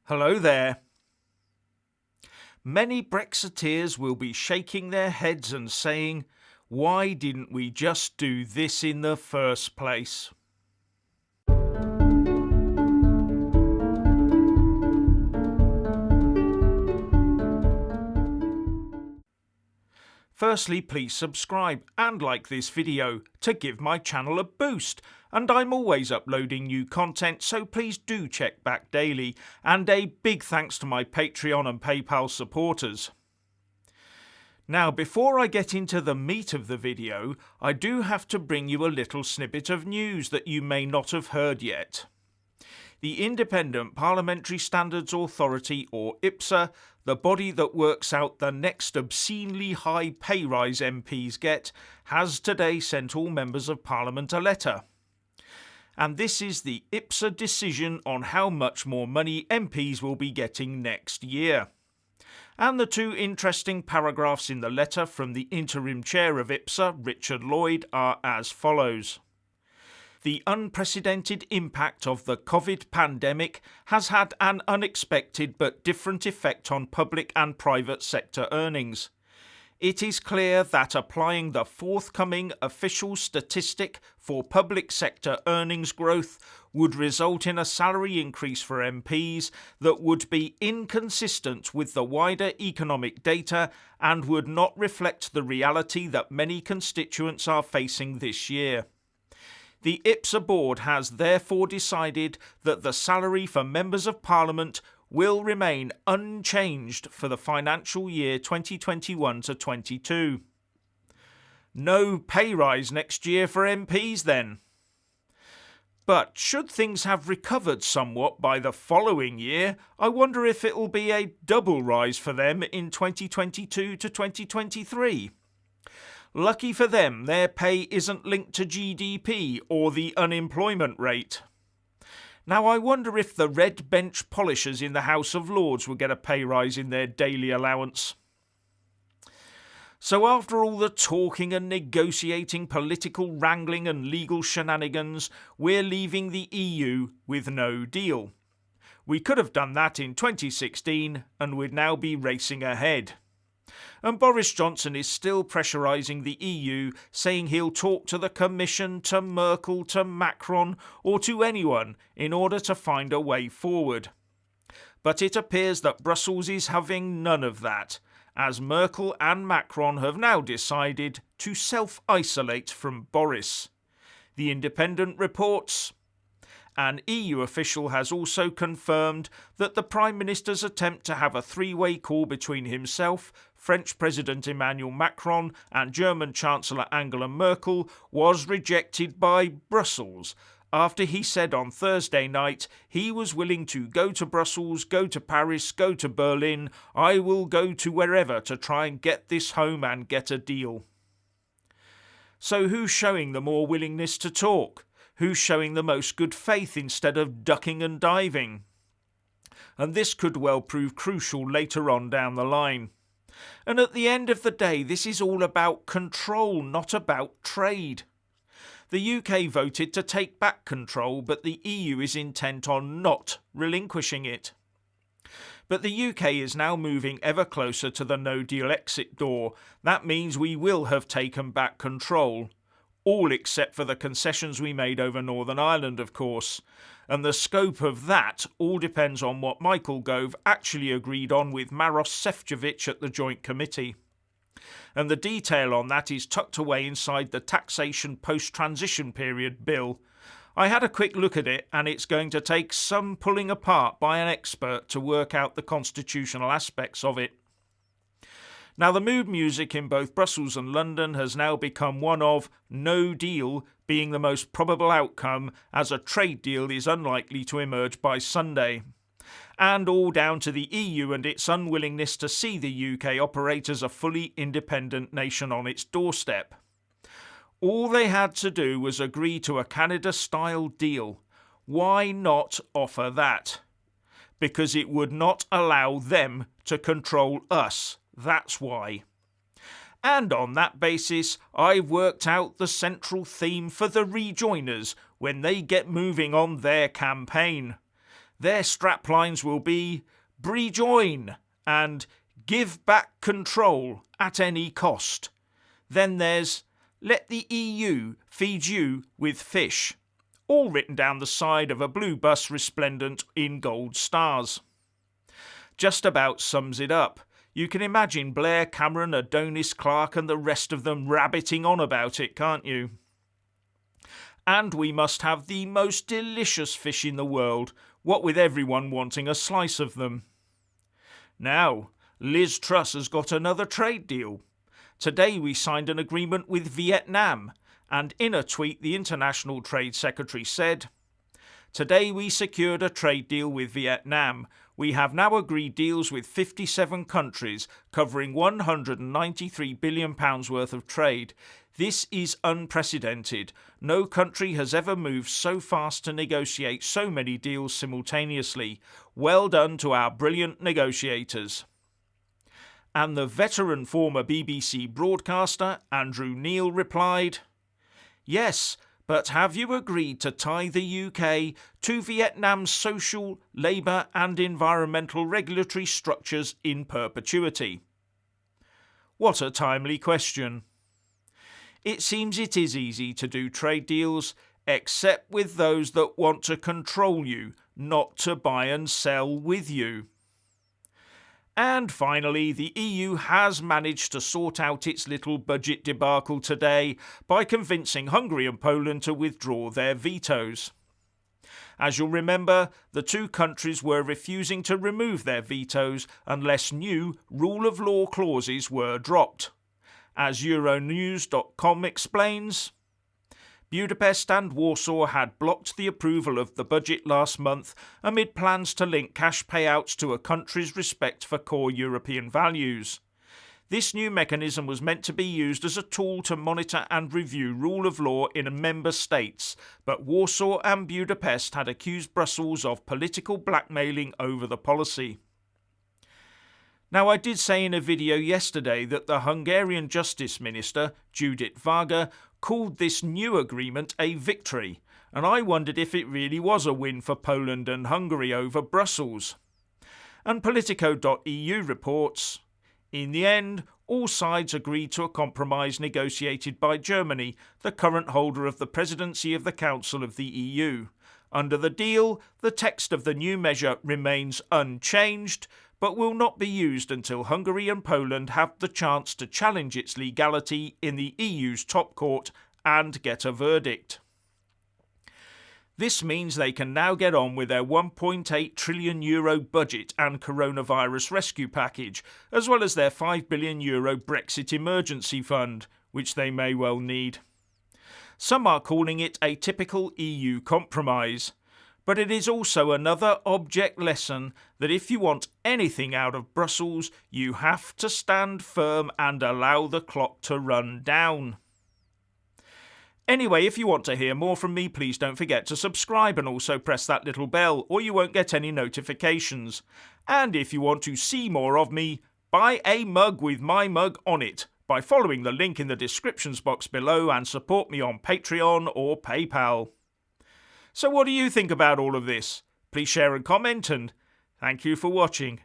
Hello there. Many Brexiteers will be shaking their heads and saying, why didn't we just do this in the first place? Firstly, please subscribe and like this video to give my channel a boost, and I'm always uploading new content, so please do check back daily, and a big thanks to my Patreon and PayPal supporters. Now, before I get into the meat of the video, I do have to bring you a little snippet of news that you may not have heard yet. The Independent Parliamentary Standards Authority, or IPSA, the body that works out the next obscenely high pay rise MPs get, has today sent all members of Parliament a letter. And this is the IPSA decision on how much more money MPs will be getting next year. And the two interesting paragraphs in the letter from the interim chair of IPSA, Richard Lloyd, are as follows. The unprecedented impact of the COVID pandemic has had an unexpected but different effect on public and private sector earnings. It is clear that applying the forthcoming official statistic for public sector earnings growth would result in a salary increase for MPs that would be inconsistent with the wider economic data and would not reflect the reality that many constituents are facing this year. The IPSA board has therefore decided that the salary for members of Parliament will remain unchanged for the financial year 2021 to 22. No pay rise next year for MPs then. But should things have recovered somewhat by the following year, I wonder if it will be a double rise for them in 2022 to 2023. Lucky for them, their pay isn't linked to GDP or the unemployment rate. Now, I wonder if the red bench polishers in the House of Lords will get a pay rise in their daily allowance. So after all the talking and negotiating, political wrangling and legal shenanigans, we're leaving the EU with no deal. We could have done that in 2016 and we'd now be racing ahead. And Boris Johnson is still pressurising the EU, saying he'll talk to the Commission, to Merkel, to Macron, or to anyone in order to find a way forward. But it appears that Brussels is having none of that, as Merkel and Macron have now decided to self-isolate from Boris. The Independent reports. An EU official has also confirmed that the Prime Minister's attempt to have a three-way call between himself, French President Emmanuel Macron and German Chancellor Angela Merkel was rejected by Brussels after he said on Thursday night he was willing to go to Brussels, go to Paris, go to Berlin, I will go to wherever to try and get this home and get a deal. So who's showing the more willingness to talk? Who's showing the most good faith instead of ducking and diving? And this could well prove crucial later on down the line. And at the end of the day, this is all about control, not about trade. The UK voted to take back control, but the EU is intent on not relinquishing it. But the UK is now moving ever closer to the no-deal exit door. That means we will have taken back control. All except for the concessions we made over Northern Ireland, of course. And the scope of that all depends on what Michael Gove actually agreed on with Maros Šefčovič at the Joint Committee. And the detail on that is tucked away inside the Taxation Post-Transition Period Bill. I had a quick look at it, and it's going to take some pulling apart by an expert to work out the constitutional aspects of it. Now, the mood music in both Brussels and London has now become one of no deal being the most probable outcome, as a trade deal is unlikely to emerge by Sunday. And all down to the EU and its unwillingness to see the UK operate as a fully independent nation on its doorstep. All they had to do was agree to a Canada-style deal. Why not offer that? Because it would not allow them to control us. That's why. And on that basis, I've worked out the central theme for the rejoiners when they get moving on their campaign. Their straplines will be "Rejoin" and "Give back control at any cost." Then there's "Let the EU feed you with fish," all written down the side of a blue bus resplendent in gold stars. Just about sums it up. You can imagine Blair, Cameron, Adonis, Clark and the rest of them rabbiting on about it, can't you? And we must have the most delicious fish in the world, what with everyone wanting a slice of them. Now, Liz Truss has got another trade deal. Today we signed an agreement with Vietnam, and in a tweet the International Trade Secretary said, "Today we secured a trade deal with Vietnam. We have now agreed deals with 57 countries, covering £193 billion worth of trade. This is unprecedented. No country has ever moved so fast to negotiate so many deals simultaneously. Well done to our brilliant negotiators." And the veteran former BBC broadcaster, Andrew Neil, replied, "Yes, but have you agreed to tie the UK to Vietnam's social, labour and environmental regulatory structures in perpetuity?" What a timely question. It seems it is easy to do trade deals, except with those that want to control you, not to buy and sell with you. And finally, the EU has managed to sort out its little budget debacle today by convincing Hungary and Poland to withdraw their vetoes. As you'll remember, the two countries were refusing to remove their vetoes unless new rule of law clauses were dropped. As Euronews.com explains, Budapest and Warsaw had blocked the approval of the budget last month amid plans to link cash payouts to a country's respect for core European values. This new mechanism was meant to be used as a tool to monitor and review rule of law in member states, but Warsaw and Budapest had accused Brussels of political blackmailing over the policy. Now, I did say in a video yesterday that the Hungarian Justice Minister, Judith Varga, called this new agreement a victory, and I wondered if it really was a win for Poland and Hungary over Brussels. And Politico.eu reports, in the end, all sides agreed to a compromise negotiated by Germany, the current holder of the presidency of the Council of the EU. Under the deal, the text of the new measure remains unchanged, but will not be used until Hungary and Poland have the chance to challenge its legality in the EU's top court and get a verdict. This means they can now get on with their €1.8 trillion budget and coronavirus rescue package, as well as their €5 billion Brexit emergency fund, which they may well need. Some are calling it a typical EU compromise. But it is also another object lesson that if you want anything out of Brussels, you have to stand firm and allow the clock to run down. Anyway, if you want to hear more from me, please don't forget to subscribe and also press that little bell, or you won't get any notifications. And if you want to see more of me, buy a mug with my mug on it by following the link in the descriptions box below and support me on Patreon or PayPal. So what do you think about all of this? Please share and comment, and thank you for watching.